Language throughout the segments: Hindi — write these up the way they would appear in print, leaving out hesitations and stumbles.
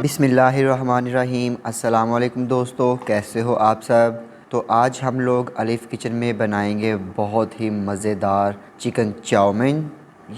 बिस्मिल्लाहिर्रहमानिर्रहीम। अस्सलाम वालेकुम दोस्तों, कैसे हो आप सब। तो आज हम लोग अलीफ़ किचन में बनाएंगे बहुत ही मज़ेदार चिकन चाउमीन।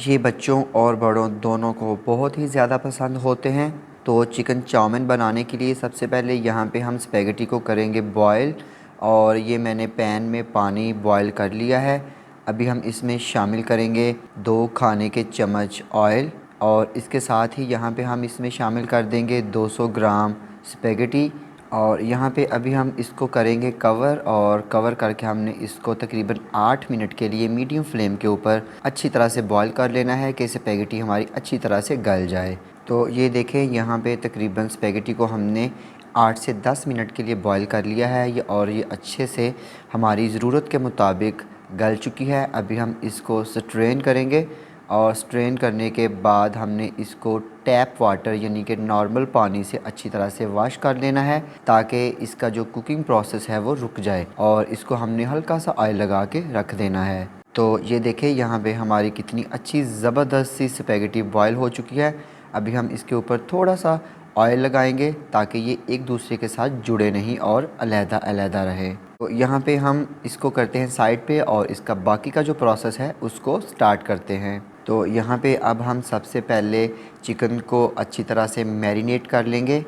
ये बच्चों और बड़ों दोनों को बहुत ही ज़्यादा पसंद होते हैं। तो चिकन चाउमीन बनाने के लिए सबसे पहले यहाँ पे हम स्पैगेटी को करेंगे बॉयल, और ये मैंने पैन में पानी बॉयल कर लिया है। अभी हम इसमें शामिल करेंगे 2 खाने के चम्मच ऑयल, और इसके साथ ही यहाँ पे हम इसमें शामिल कर देंगे 200 ग्राम स्पैगेटी। और यहाँ पे अभी हम इसको करेंगे कवर, और कवर करके हमने इसको तकरीबन 8 मिनट के लिए मीडियम फ्लेम के ऊपर अच्छी तरह से बॉईल कर लेना है कि स्पैगेटी हमारी अच्छी तरह से गल जाए। तो ये देखें, यहाँ पे तकरीबन स्पैगेटी को हमने 8 से 10 मिनट के लिए बॉईल कर लिया है और ये अच्छे से हमारी ज़रूरत के मुताबिक गल चुकी है। अभी हम इसको स्ट्रेन करेंगे, और स्ट्रेन करने के बाद हमने इसको टैप वाटर यानी कि नॉर्मल पानी से अच्छी तरह से वॉश कर लेना है, ताकि इसका जो कुकिंग प्रोसेस है वो रुक जाए, और इसको हमने हल्का सा ऑयल लगा के रख देना है। तो ये देखें, यहाँ पे हमारी कितनी अच्छी ज़बरदस्त सी स्पैगेटी बॉयल हो चुकी है। अभी हम इसके ऊपर थोड़ा सा ऑयल लगाएंगे ताकि ये एक दूसरे के साथ जुड़े नहीं और अलहदा अलहदा रहे। तो यहाँ पे हम इसको करते हैं साइड पे, और इसका बाकी का जो प्रोसेस है उसको स्टार्ट करते हैं। तो यहाँ पे अब हम सबसे पहले चिकन को अच्छी तरह से मैरिनेट कर लेंगे।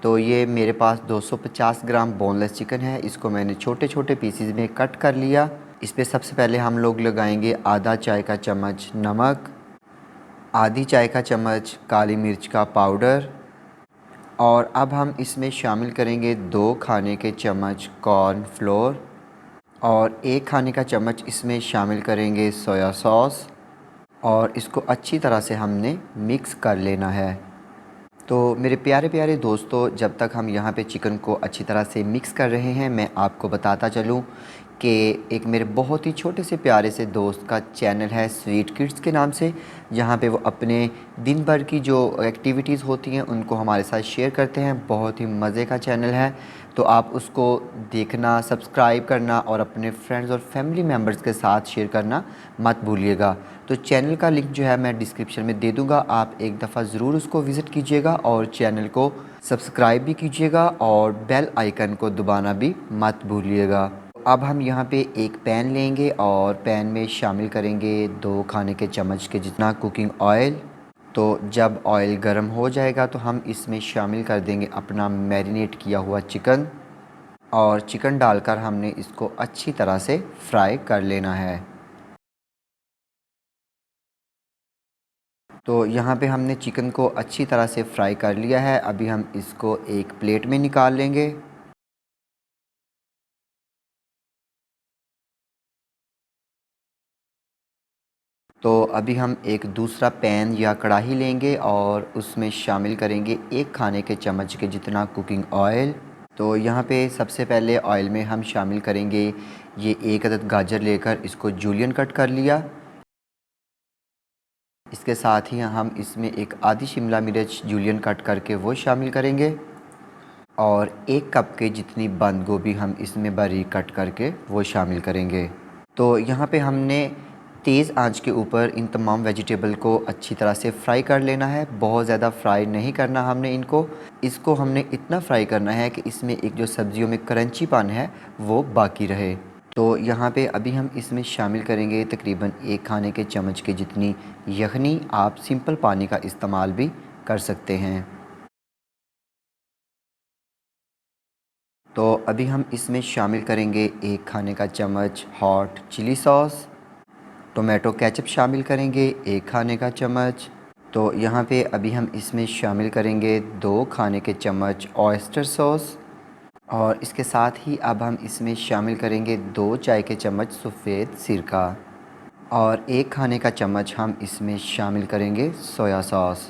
तो ये मेरे पास 250 ग्राम बोनलेस चिकन है, इसको मैंने छोटे छोटे पीसीज में कट कर लिया। इस पर सबसे पहले हम लोग लगाएंगे आधा चाय का चम्मच नमक, आधी चाय का चम्मच काली मिर्च का पाउडर, और अब हम इसमें शामिल करेंगे 2 खाने के चम्मच कॉर्न फ्लोर, और 1 खाने का चम्मच इसमें शामिल करेंगे सोया सॉस, और इसको अच्छी तरह से हमने मिक्स कर लेना है। तो मेरे प्यारे प्यारे दोस्तों, जब तक हम यहाँ पे चिकन को अच्छी तरह से मिक्स कर रहे हैं, मैं आपको बताता चलूँ कि एक मेरे बहुत ही छोटे से प्यारे से दोस्त का चैनल है स्वीट किड्स के नाम से, जहाँ पे वो अपने दिन भर की जो एक्टिविटीज़ होती हैं उनको हमारे साथ शेयर करते हैं। बहुत ही मज़े का चैनल है, तो आप उसको देखना, सब्सक्राइब करना और अपने फ्रेंड्स और फैमिली मेम्बर्स के साथ शेयर करना मत भूलिएगा। तो चैनल का लिंक जो है मैं डिस्क्रिप्शन में दे दूँगा, आप एक दफ़ा ज़रूर उसको विज़िट कीजिएगा और चैनल को सब्सक्राइब भी कीजिएगा, और बेल आइकन को दबाना भी मत भूलिएगा। अब हम यहाँ पे एक पैन लेंगे, और पैन में शामिल करेंगे 2 खाने के चम्मच के जितना कुकिंग ऑयल। तो जब ऑयल गर्म हो जाएगा तो हम इसमें शामिल कर देंगे अपना मैरिनेट किया हुआ चिकन, और चिकन डालकर हमने इसको अच्छी तरह से फ्राई कर लेना है। तो यहाँ पे हमने चिकन को अच्छी तरह से फ्राई कर लिया है। अभी हम इसको एक प्लेट में निकाल लेंगे। तो अभी हम एक दूसरा पैन या कढ़ाई लेंगे, और उसमें शामिल करेंगे 1 खाने के चम्मच के जितना कुकिंग ऑयल। तो यहाँ पे सबसे पहले ऑयल में हम शामिल करेंगे ये 1 अदद गाजर लेकर इसको जूलियन कट कर लिया। इसके साथ ही हम इसमें एक आधी शिमला मिर्च जूलियन कट करके वो शामिल करेंगे, और 1 कप के जितनी बंद गोभी हम इसमें बारीक कट करके वो शामिल करेंगे। तो यहाँ पे हमने तेज़ आंच के ऊपर इन तमाम वेजिटेबल को अच्छी तरह से फ्राई कर लेना है। बहुत ज़्यादा फ्राई नहीं करना हमने इसको हमने इतना फ्राई करना है कि इसमें एक जो सब्ज़ियों में क्रंचीपन है वो बाकी रहे। तो यहाँ पे अभी हम इसमें शामिल करेंगे तकरीबन 1 खाने के चम्मच के जितनी यखनी। आप सिंपल पानी का इस्तेमाल भी कर सकते हैं। तो अभी हम इसमें शामिल करेंगे 1 खाने का चम्मच hot chilli sauce, tomato ketchup शामिल करेंगे 1 खाने का चम्मच। तो यहाँ पे अभी हम इसमें शामिल करेंगे 2 खाने के चम्मच ऑयस्टर सॉस, और इसके साथ ही अब हम इसमें शामिल करेंगे 2 चाय के चम्मच सफ़ेद सिरका, और 1 खाने का चम्मच हम इसमें शामिल करेंगे सोया सॉस।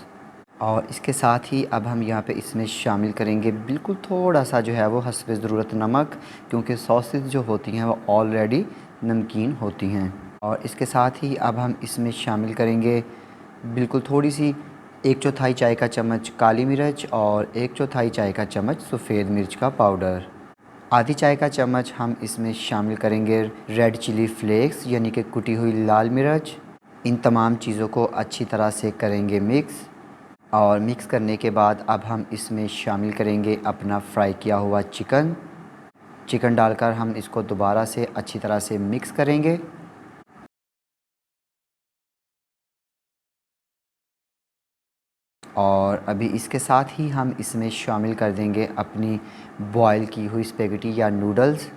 और इसके साथ ही अब हम यहाँ पे इसमें शामिल करेंगे बिल्कुल थोड़ा सा जो है वो हस्बे ज़रूरत नमक, क्योंकि सॉसेस जो होती हैं वो ऑलरेडी नमकीन होती हैं। और इसके साथ ही अब हम इसमें शामिल करेंगे बिल्कुल थोड़ी सी 1/4 चाय का चम्मच काली मिर्च, और 1/4 चाय का चम्मच सफ़ेद मिर्च का पाउडर। आधी चाय का चम्मच हम इसमें शामिल करेंगे रेड चिली फ्लेक्स यानी कि कुटी हुई लाल मिर्च। इन तमाम चीज़ों को अच्छी तरह से करेंगे मिक्स, और मिक्स करने के बाद अब हम इसमें शामिल करेंगे अपना फ्राई किया हुआ चिकन डालकर हम इसको दोबारा से अच्छी तरह से मिक्स करेंगे। और अभी इसके साथ ही हम इसमें शामिल कर देंगे अपनी बॉयल की हुई स्पेगेटी या नूडल्स।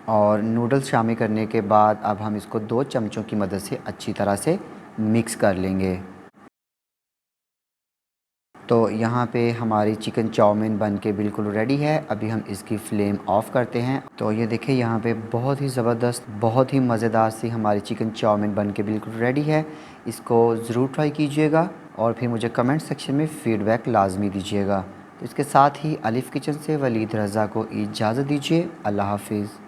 और नूडल्स शामिल करने के बाद अब हम इसको 2 चमचों की मदद से अच्छी तरह से मिक्स कर लेंगे। तो यहाँ पे हमारी चिकन चाउमीन बन के बिल्कुल रेडी है। अभी हम इसकी फ्लेम ऑफ़ करते हैं। तो ये देखिए यहाँ पे बहुत ही ज़बरदस्त, बहुत ही मज़ेदार सी हमारी चिकन चाउमीन बन के बिल्कुल रेडी है। इसको ज़रूर ट्राई कीजिएगा और फिर मुझे कमेंट सेक्शन में फ़ीडबैक लाजमी दीजिएगा। तो इसके साथ ही अलिफ़ किचन से वलीद रज़ा को इजाज़त दीजिए। अल्लाह हाफ़िज़।